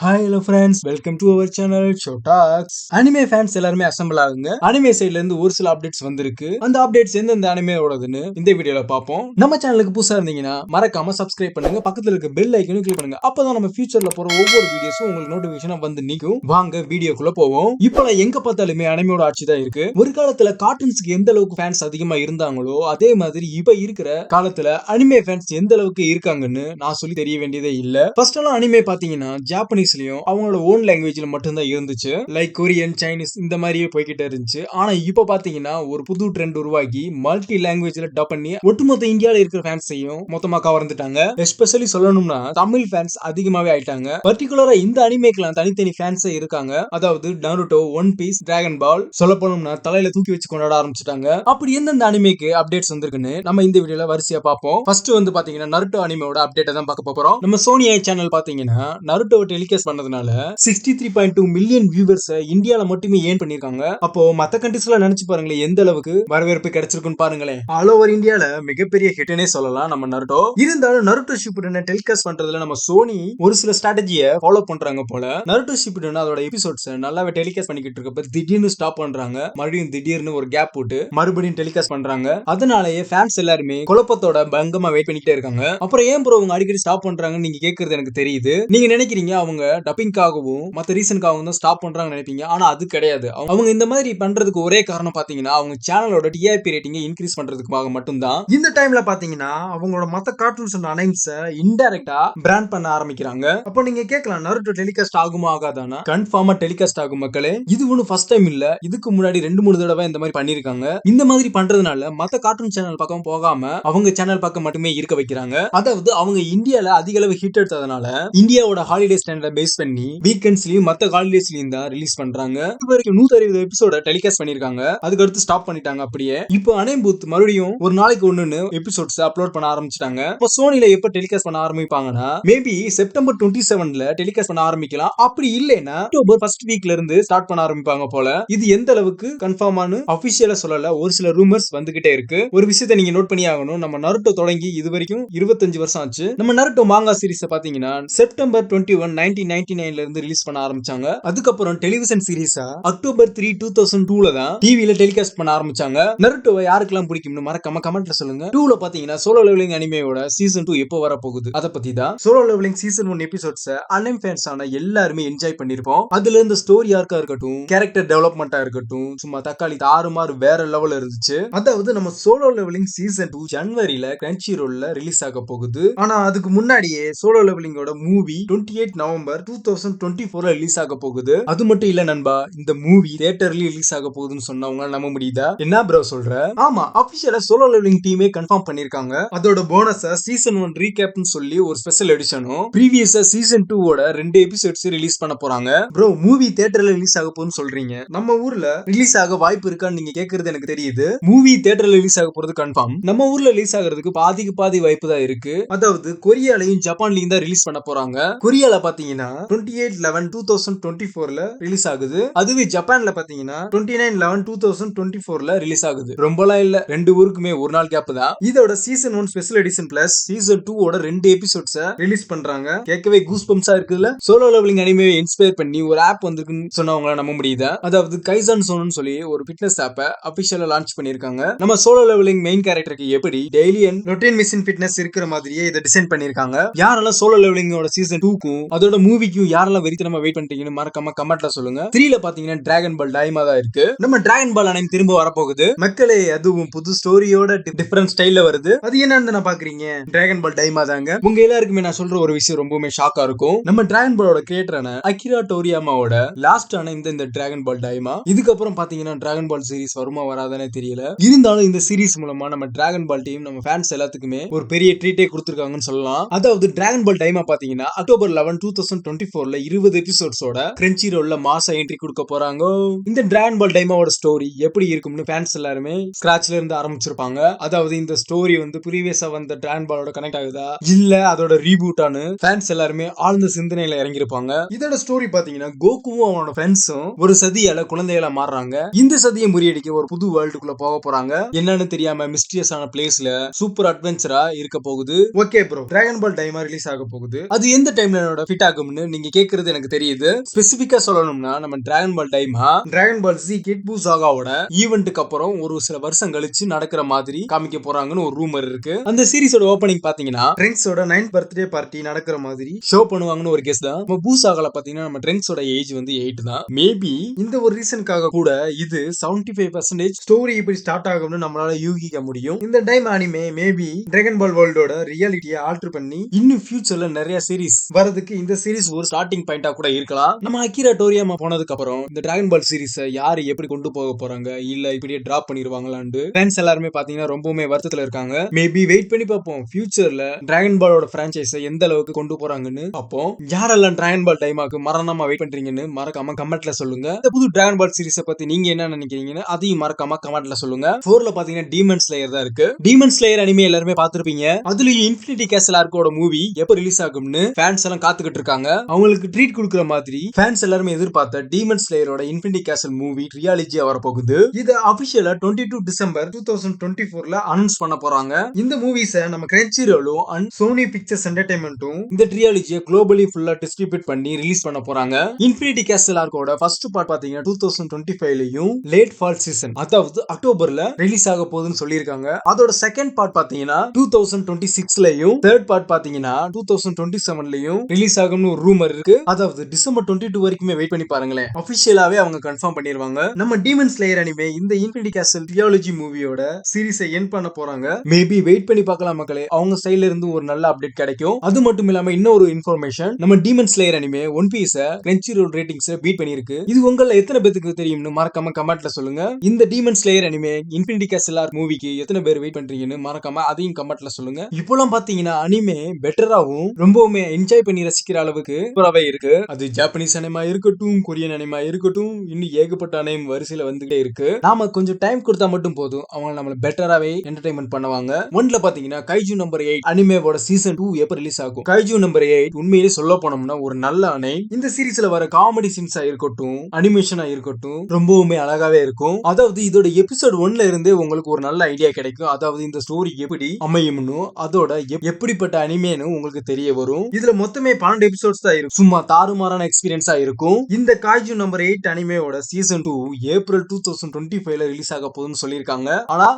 Hi hello friends, welcome to our channel show talks. Anime fans எல்லாருமே assemble ஆகுங்க. Anime சைடுல இருந்து ஒரு சில அப்டேட்ஸ் வந்திருக்கு. அந்த அப்டேட்ஸ் எந்தெந்த அனிமேயோடதுன்னு இந்த வீடியோல பார்ப்போம். நம்ம சேனலுக்கு புதுசா இருந்தீங்கன்னா மறக்காம சப்ஸ்கிரைப் பண்ணுங்க, பக்கத்துல இருக்க பெல் ஐக்கனையும் கிளிக் பண்ணுங்க. அப்பதான் நம்ம ஃபியூச்சர்ல போற ஒவ்வொரு வீடியோஸும் உங்களுக்கு நோட்டிபிகேஷனா வந்து நிக்கும். வாங்க வீடியோக்குள்ள போவோம். இப்ப எங்க பார்த்தாலுமே அனிமையோட ஆட்சி தான் இருக்கு. ஒரு காலத்துல கார்ட்டூன்ஸ்க்கு எந்த அளவுக்கு ஃபேன்ஸ் அதிகமா இருந்தாங்களோ அதே மாதிரி இப்ப இருக்கிற காலத்துல அனிமே ஃபேன்ஸ் எந்த அளவுக்கு இருக்காங்கன்னு நான் சொல்லி தெரிய வேண்டியதே இல்ல. ஃபர்ஸ்ட் எல்லாம் அனிமே பாத்தீங்கன்னா ஜாப்பனீஸ் அவங்களோட ஓன் லாங்குவேஜ்ல மட்டும் தான் இருந்துச்சு. லைக் கொரியன், சைனீஸ் இந்த மாதிரியே போய்கிட்டே இருந்துச்சு. ஆனா இப்ப பாத்தீங்கன்னா ஒரு புது ட்ரெண்ட் உருவாக்கி மல்டி லாங்குவேஜ்ல டப் பண்ணி ஒட்டுமொத்த இந்தியால இருக்கிற ஃபேன்ஸையும் மொத்தமா கவர்ந்துட்டாங்க. எஸ்பெஷலி சொல்லணும்னா தமிழ் ஃபேன்ஸ் அதிகமாவே ஆயிட்டாங்க. பர்டிகுலரா இந்த அனிமேக்கெல்லாம் தனித்தனி ஃபேன்ஸே இருக்காங்க. அதாவது நருட்டோ, ஒன் பீஸ், டிராகன் பால் சொல்ல போனோம்னா தலையில தூக்கி வச்சு கொண்டாட ஆரம்பிச்சிட்டாங்க. அப்படி எந்தெந்த அனிமேக்கு அப்டேட்ஸ் வந்திருக்குன்னு நம்ம இந்த வீடியோல வரிசையா பார்ப்போம். ஃபர்ஸ்ட் வந்து பாத்தீங்கன்னா நருட்டோ அனிமேவோட அப்டேட் தான் பார்க்க போறோம். நம்ம சோனி ஐ சேனல் பாத்தீங்கன்னா நருட்டோ டெலிகாஸ்ட் பண்ணதுனால 63.2 மில்லியன் வியூவர்ஸ் இந்தியால மட்டுமே ஏர்ன் பண்ணிருக்காங்க. அப்போ மத்த கண்ட்ரீஸ்ல நினைச்சு பாருங்களேன் எந்த அளவுக்கு வரவேற்பு கிடைச்சிருக்குன்னு பாருங்களேன். ஆல் ஓவர் இந்தியால மிகப்பெரிய ஹிட்னே சொல்லலாம் நம்ம நருட்டோ. இருந்தாலும் நருட்டோ ஷிப்புடன் டெலிகாஸ்ட் பண்றதுல நம்ம சோனி ஒரு சில ஸ்ட்ராட்டஜியை ஃபாலோ பண்றாங்க போல. நருட்டோ ஷிப்புடன் அதோட எபிசோட்ஸ் நல்லாவே டெலிகாஸ்ட் பண்ணிக்கிட்டு இருக்கப்ப திடீர்னு ஸ்டாப் பண்றாங்க. மறுபடியும் திடீர்னு ஒரு கேப் போட்டு மறுபடியும் டெலிகாஸ்ட் பண்றாங்க. அதனாலேயே ஃபேன்ஸ் எல்லாருமே குழப்பத்தோட பங்கமா வெயிட் பண்ணிட்டே இருக்காங்க. அப்புறம் ஏன் ப்ரோ அவங்க அடிக்கடி ஸ்டாப் பண்றாங்கன்னு நீங்க கேக்குறது எனக்கு தெரியுது. நீங்க நினைக்கிறீங்க அவங்க டப்பிங்காகவும் மத்த ரீசனுக்காகவும் தான் ஸ்டாப் பண்றாங்கன்னு நினைப்பீங்க. ஆனா அது கிடையாது. அவங்க இந்த மாதிரி பண்றதுக்கு ஒரே காரணம் பாத்தீங்கன்னா அவங்க சேனலோட டிஆர்பி ரேட்டிங்கை இன்க்ரீஸ் பண்றதுக்காக மட்டும்தான். இந்த டைம்ல பாத்தீங்கன்னா அவங்களோட மத்த கார்ட்டூன்ஸ் அண்ட் அனைம்ஸை இன்டைரக்டா பிராண்ட் பண்ண ஆரம்பிக்கிறாங்க. அப்போ நீங்க கேட்கலாம் நருட்டோ டெலிகாஸ்ட் ஆகுமா ஆகாதானா? கன்ஃபார்மா டெலிகாஸ்ட் ஆகும் மக்களே. இது ஒன்னும் ஃபர்ஸ்ட் டைம் இல்ல. இதுக்கு முன்னாடி 2-3 தடவை இந்த மாதிரி பண்ணிருக்காங்க. இந்த மாதிரி பண்றதுனால மத்த கார்ட்டூன் சேனல் பக்கம் போகாம அவங்க சேனல் பக்கம் மட்டுமே இருக்க வைக்கிறாங்க. அதாவது அவங்க இந்தியால அதிக அளவு ஹிட் எடுத்ததுனால இந்தியாவோட ஹாலிடே ஸ்டாண்டர்ட் பேஸ் பண்ணி வீக்கெண்ட்ஸ்லயும் மத்த ஹாலிடேஸ்லயும் தான் ரிலீஸ் பண்றாங்க. இதுவரைக்கும் 160 எபிசோட டெலிகாஸ்ட் பண்ணிருக்காங்க. அதுக்கு அடுத்து ஸ்டாப் பண்ணிட்டாங்க. அப்படியே இப்போ அனேம் பூத் மறுபடியும் ஒரு நாளைக்கு ஒண்ணுன்னு எபிசோட்ஸ் அப்லோட் பண்ண ஆரம்பிச்சிட்டாங்க. இப்போ சோனில எப்ப டெலிகாஸ்ட் பண்ண ஆரம்பிப்பாங்கன்னா மேபி செப்டம்பர் 27ல டெலிகாஸ்ட் பண்ண ஆரம்பிக்கலாம். அப்படி இல்லைன்னா அக்டோபர் ஃபர்ஸ்ட் வீக்ல இருந்து ஸ்டார்ட் பண்ண ஆரம்பிப்பாங்க போல. இது எந்த அளவுக்கு கன்ஃபார்மானு அபிஷியலா சொல்லல. ஒரு சில ரூமர்ஸ் வந்துகிட்டே இருக்கு. ஒரு விஷயத்தை நீங்க நோட் பண்ணி ஆகணும். நம்ம நருட்டோ தொடங்கி இது வரைக்கும் 25 வருஷம் ஆச்சு. நம்ம நருட்டோ மாங்கா சீரிஸ் பாத்தீங்கன்னா செப்டம்பர் 21, 1999ல இருந்து ரிலீஸ் பண்ண ஆரம்பிச்சாங்க. அதுக்கப்புறம் டெலிவிஷன் சீரிஸா அக்டோபர் 3, 2002ல தான் டிவில டெலிகாஸ்ட் பண்ண ஆரம்பிச்சாங்க. நருட்டோவை யாருக்கெல்லாம் பிடிக்கும்னு மறக்காம கமெண்ட்ல சொல்லுங்க. 2ல பாத்தீங்கன்னா சோலோ லெவலிங் அனிமேயோட சீசன் 2 எப்போ வர போகுது அத பத்தி தான். Solo leveling season 1 episodes anime fans ஆன எல்லாருமே என்ஜாய் பண்ணிருப்போம். அதுல இருந்த ஸ்டோரி ஆர்க்கா இருக்கட்டும், கேரக்டர் டெவலப்மெண்டா இருக்கட்டும், சும்மா தக்காளி தாறுமாறு வேற லெவல்ல இருந்துச்சு. அதாவது நம்ம சோலோ லெவலிங் சீசன் 2 ஜனவரில கிரன்ச்சி ரோல்ல ரிலீஸ் ஆக போகுது. ஆனா அதுக்கு முன்னாடியே சோலோ லெவலிங்கோட மூவி 28 நவம்பர் 2024ல ரிலீஸ் ஆக போகுது. அது மட்டும் இல்ல நண்பா, இந்த மூவி தியேட்டர்லயே ரிலீஸ் ஆக போகுதுன்னு சொன்னா உங்களால நம்ப முடியுதா? என்ன ப்ரோ சொல்ற? ஆமா, அபிஷியலா சோலோ லெவலிங் டீமே கன்ஃபார்ம் பண்ணிருக்காங்க. அதோட போனஸா சீசன் 1 ரீகேப்னு சொல்லி ஒரு ஸ்பெஷல் எடிஷனும் ப்ரீவியஸா சீசன் 2 ஓட 2 எபிசோட்ஸ் ரிலீஸ் பண்ண போறாங்க. ப்ரோ மூவி தியேட்டர்ல ரிலீஸ் ஆக போகுதுன்னு சொல்றீங்க. நம்ம ஊர்ல ரிலீஸ் ஆக வாய்ப்பு இருக்கான்னு நீங்க கேக்குறது எனக்கு தெரியுது. மூவி தியேட்டர்ல ரிலீஸ் ஆக போறது கன்ஃபார்ம். நம்ம ஊர்ல ரிலீஸ் ஆகிறதுக்கு பாதிக்கு பாதி வாய்ப்பு தான் இருக்கு. அதாவது கொரியாலையும் ஜப்பான்லயும் தான் ரிலீஸ் பண்ண போறாங்க. கொரியால பாத்தீங்கன்னா 28/11/2024ல ரிலீஸ் ஆகுது. அதுவே ஜப்பான்ல பாத்தீங்கன்னா 29/11/2024ல ரிலீஸ் ஆகுது. ரொம்பலாம் இல்ல, ரெண்டு ஊருக்குமே ஒரு நாள் கேப் தான். இதோட season 1 special edition plus season 2 ஓட 2 எபிசோட்ஸ் ரிலீஸ் பண்றாங்க. கேட்கவே கூஸ் பம்ப்ஸா இருக்குல்ல. சோலோ லெவலிங் அனிமேவை இன்ஸ்பயர் பண்ணி ஒரு ஆப் வந்திருக்குன்னு சொன்னவங்கள நம்ப முடியுதா? அதாவது கைசான் சோன்னு சொல்லி ஒரு ஃபிட்னஸ் ஆப்பை அபிஷியலா லான்ச் பண்ணிருக்காங்க. நம்ம சோலோ லெவலிங் மெயின் கேரக்டருக்கு எப்படி daily and routine machine fitness இருக்கிற மாதிரியே இதை டிசைன் பண்ணிருக்காங்க. யாரெல்லாம் சோலோ லெவலிங்கோட சீசன் 2க்கும் அதோட மூவிக்கும் யாரெல்லாம் வெறித்தனமா வெயிட் பண்ணிட்டீங்கன்னு மறக்காம கமெண்ட்ல சொல்லுங்க. 3ல பாத்தீங்கன்னா டிராகன் பால் டைமா தான் இருக்கு. நம்ம டிராகன் பால் அனைத்து திரும்ப வரப்போகுது மக்களே. அதுவும் புது ஸ்டோரியோட டிஃபரண்ட் ஸ்டைல்ல வருது. அது என்னன்னு நான் பாக்குறீங்க, டிராகன் பால் டைமா தாங்க. உங்க எல்லாருக்குமே நான் சொல்ற ஒரு விஷயம் ரொம்பவுமே ஷாக்கா இருக்கும். நம்ம டிராகன் பாலோட கிரியேட்டரான அகிரா டோரியாமாவோட லாஸ்ட் ஆன இந்த டிராகன் பால் டைமா. இதுக்கப்புறம் பாத்தீங்கன்னா டிராகன் பால் சீரிஸ் வருமா வராதானே தெரியல. இருந்தாலும் இந்த சீரிஸ் மூலமா நம்ம டிராகன் பால் டீம் நம்ம ஃபேன்ஸ் எல்லாத்துக்குமே ஒரு பெரிய ட்ரீட்டே கொடுத்திருக்காங்கன்னு சொல்லலாம். அதாவது டிராகன் பால் டைமா பாத்தீங்கன்னா அக்டோபர் 11, 2024ல 20 எபிசோட்ஸோட கிரன்ச்சி ரோல்ல மாசா என்ட்ரி கொடுக்க போறாங்க. இந்த டிராகன் பால் டைமாவோட ஸ்டோரி எப்படி இருக்கும்னு ஃபேன்ஸ் எல்லாருமே ஸ்கிராச்ல இருந்து ஆரம்பிச்சிருப்பாங்க. அதாவது இந்த ஸ்டோரி வந்து ப்ரீவியஸா வந்த டிராகன் பாலோட கனெக்ட் ஆகுதா இல்ல அதோட ரீபூட்டானு ஃபேன்ஸ் எல்லாருமே ஆழ்ந்த சிந்தனையில இறங்கிருப்பாங்க. இதோட ஸ்டோரி பாத்தீங்கன்னா கோகுவும் அவனோட ஃப்ரெண்ட்ஸும் ஒரு சதியால குழந்தைகளா மாறுறாங்க. இந்த சதியை முறியடிக்க ஒரு புது வேர்ல்டுக்குள்ள போக போறாங்க. என்னன்னு தெரியாம மிஸ்டீரியஸான பிளேஸ்ல சூப்பர் அட்வென்ச்சரா இருக்க போகுது. ஓகே ப்ரோ, டிராகன் பால் டைமா ரிலீஸ் ஆக போகுது. அது எந்த டைம்ல ஃபிட் ஆக ஆகும்னு நீங்க கேக்குறது எனக்கு தெரியுது. ஸ்பெசிபிக்கா சொல்லணும்னா நம்ம டிராகன் பால் டைமா டிராகன் பால் ஜி கிட் பூ சாகாவோட ஈவென்ட்டுக்கு அப்புறம் ஒரு சில வருஷம் கழிச்சு நடக்கிற மாதிரி காமிக்க போறாங்கன்னு ஒரு ரூமர் இருக்கு. அந்த சீரிஸோட ஓபனிங் பாத்தீங்கன்னா ட்ரெங்க்ஸோட 9th பர்த்டே பார்ட்டி நடக்கிற மாதிரி ஷோ பண்ணுவாங்கன்னு ஒரு கெஸ் தான். நம்ம பூ சாகால பாத்தீங்கன்னா நம்ம ட்ரெங்க்ஸோட ஏஜ் வந்து 8 தான். மேபி இந்த ஒரு ரீசனுக்காக கூட இது 75% ஸ்டோரி இப்படி ஸ்டார்ட் ஆகும்னு நம்மளால யூகிக்க முடியும். இந்த டைம் அனிமே மேபி டிராகன் பால் வேர்ல்டோட ரியாலிட்டியை ஆல்டர் பண்ணி இன்னும் ஃபியூச்சர்ல நிறைய சீரிஸ் வரதுக்கு இந்த சீரிஸ் ஒரு ஸ்டார்டிங் பாயிண்டா கூட இருக்கலாம். நம்ம அகிரா டோரியாமா போனதுக்கு அப்புறம் இந்த டிராகன் பால் சீரிஸ யாரு எப்படி கொண்டு போக போறாங்க, இல்ல இப்படியே டிராப் பண்ணிடுவாங்களான்னு ஃபேன்ஸ் எல்லாருமே பாத்தீங்கன்னா ரொம்பவுமே வருத்தத்துல இருக்காங்க. மேபி வெயிட் பண்ணி பார்ப்போம் ஃபியூச்சர்ல டிராகன் பாலோட பிரான்ச்சைஸை எந்த அளவுக்கு கொண்டு போறாங்கன்னு. அப்போ யாரெல்லாம் டிராகன் பால் டைமாக்கு மரணமா வெயிட் பண்றீங்கன்னு மறக்காம கமெண்ட்ல சொல்லுங்க. இந்த புது டிராகன் பால் சீரிஸ பத்தி நீங்க என்ன நினைக்கிறீங்கன்னு அதையும் மறக்காம கமெண்ட்ல சொல்லுங்க. 4ல பாத்தீங்கன்னா டீமன் ஸ்லேயர் தான் இருக்கு. டீமன் ஸ்லேயர் அனிமே எல்லாருமே பாத்திருப்பீங்க. அதுலயும் இன்ஃபினிட்டி கேசல் ஆர்க்கோட மூவி எப்ப ரிலீஸ் ஆகும்னு ஃபேன்ஸ் எல்லாம் காத்துக்கிட்டு இருக்காங்க. அவங்களுக்கு ட்ரீட் கொடுக்குற மாதிரி ஃபேன்ஸ் எல்லாருமே எதிர்பார்த்த டீமன் ஸ்லேயரோட இன்ஃபினிட்டி கேசல் மூவி ரியாலிட்டியா வரப்போகுது. இது அபிஷியலா 22 டிசம்பர் 2024ல அனௌன்ஸ் பண்ண போறாங்க. இந்த மூவிஸ நம்ம கிரன்ச்சிரோலும் அண்ட் சோனி பிக்சர்ஸ் என்டர்டைன்மெண்ட்டும் இந்த ட்ரியாலஜியை குளோபலி ஃபுல்லா டிஸ்ட்ரிபியூட் பண்ணி ரிலீஸ் பண்ண போறாங்க. இன்ஃபினிட்டி கேசல் ஆர்க்கோட ஃபர்ஸ்ட் பார்ட் பாத்தீங்கன்னா 2025லயும் லேட் ஃபால் சீசன் அதாவது அக்டோபர்ல ரிலீஸ் ஆக போகுதுன்னு சொல்லியிருக்காங்க. அதோட செகண்ட் பார்ட் பாத்தீங்கன்னா 2026லயும் தேர்ட் பார்ட் பாத்தீங்கன்னா 2027லயும் ரிலீஸ் ஆகும்னு ஒரு ரூமர் இருக்கு. அதாவது டிசம்பர் 22 வரைக்குமே வெயிட் பண்ணி பாருங்களேன். அபிஷியலாவே அவங்க கன்ஃபார்ம் பண்ணிடுவாங்க. நம்ம டீமன் ஸ்லேயர் அனிமே இந்த இன்ஃபினிட்டி கேசல் ட்ரியாலஜி மூவியோட சீரிஸை எண்ட் பண்ண போறாங்க. மேபி வெயிட் பண்ணி பார்க்கலாம் மக்களே. அவங்க சைடுல இருந்து ஒரு நல்ல அப்டேட் கிடைக்கும். அது மட்டும் இல்லாம இன்னொரு இன்ஃபர்மேஷன், நம்ம demon slayer anime one piece Crunchyroll ratings beat பண்ணிருக்கு. இது உங்கள எத்தனை பேருக்கு தெரியும்னு மறக்காம கமெண்ட்ல சொல்லுங்க. இந்த demon slayer anime infinity castle arc மூவிக்கு எத்தனை பேர் வெயிட் பண்றீங்கன்னு மறக்காம அதையும் கமெண்ட்ல சொல்லுங்க. இப்போலாம் பாத்தீங்கன்னா அனிமே பெட்டராவும் ரொம்பவுமே என்ஜாய் பண்ணி ரசிக்கிற அளவுக்கு சூப்பராவே இருக்கு. அது ஜாப்பனீஸ் அனிமா இருக்கட்டும், கொரியன் அனிமா இருக்கட்டும், இன்னும் ஏகப்பட்ட அனிமே வரிசையில வந்துட்டே இருக்கு. நாம கொஞ்சம் டைம் கொடுத்தா மட்டும் போதும், அவங்க நம்மள பெட்டராவே என்டர்டைன்மெண்ட் பண்ணுவாங்க. ஒன்ல பாத்தீங்கன்னா கைஜு நம்பர் 8 அனிமேவோட சீசன் 2 எப்ப ரிலீஸ் ஆகும். கைஜு நம்பர் 8 உண்மையிலே சொல்ல போனோம்னா ஒரு நல்ல அணை. இந்த சீரிஸ்ல வர காமெடி சீன்ஸா இருக்கட்டும், அனிமேஷனா இருக்கட்டும், ரொம்பவுமே அழகாவே இருக்கும். அதாவது இதோட எபிசோட் 1ல இருந்தே உங்களுக்கு ஒரு நல்ல ஐடியா கிடைக்கும். அதாவது இந்த ஸ்டோரி எப்படி அமையும்னு, அதோட எப்படிப்பட்ட அனிமேன்னு உங்களுக்கு தெரிய வரும். இதுல மொத்தமே 12 எபிசோட்ஸ் தான் இருக்கும். சும்மா தாறுமாறான எக்ஸ்பீரியன்ஸா இருக்கும். இந்த காய்ஜு நம்பர் 8 அனிமேவோட சீசன் 2 ஏப்ரல் 2025ல ரிலீஸ் ஆக போகுதுன்னு சொல்லியிருக்காங்க.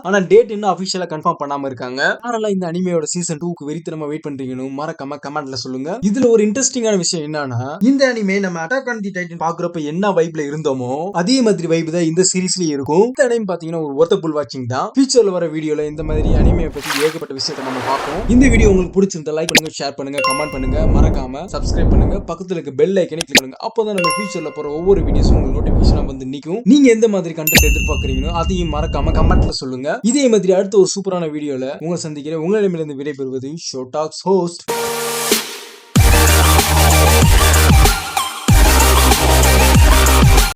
ஆனா டேட் இன்னும் அபிஷியலா கன்ஃபார்ம் பண்ணாம இருக்காங்க. அதனால இந்த அனிமேயோட சீசன் 2க்கு வெறித்தனமா வெயிட் பண்றீங்கன்னு மறக்காம கமெண்ட்ல சொல்லுங்க. இதுல ஒரு இன்ட்ரெஸ்டிங்கான விஷயம் என்னன்னா, இந்த அனிமே நம்ம அட்டாக் ஆன் தி டைட்டன் பாக்குறப்ப என்ன வைப்ல இருந்தோமோ அதே மாதிரி வைப் தான் இந்த சீரிஸ்லயும் இருக்கும். இந்த அனிமே பாத்தீங்கன்னா ஒரு ஒர்த்தபுல் வாட்சிங் தான். ஃபியூச்சர்ல வர வீடியோல இந்த மாதிரி அனிமே பத்தி ஏகப்பட்ட விஷயத்தை நம்ம பார்ப்போம். இந்த வீடியோ உங்களுக்கு பிடிச்சிருந்தா லைக் பண்ணுங்க, ஷேர் பண்ணுங்க, கமெண்ட் பண்ணுங்க, மறக்காம சப்ஸ்கிரைப் பண்ணுங்க, பக்கத்துல இருக்க பெல் ஐக்கனை கிளிக் பண்ணுங்க. அப்பதான் நம்ம ஃபியூச்சர்ல போற ஒவ்வொரு வீடியோஸும் உங்களுக்கு நோட்டிபிகேஷனா வந்து நிக்கும். நீங்க எந்த மாதிரி கண்டென்ட் எதிர்பார்க்கறீங்களோ அதையும் மறக்காம கமெண்ட்ல சொல்லுங்க. இதே மாதிரி அடுத்த ஒரு சூப்பரான வீடியோல உங்களை சந்திக்கிறேன். உங்களிடமிருந்து விடைபெறுவது ஷோ டாக்ஸ் ஹோஸ்ட்.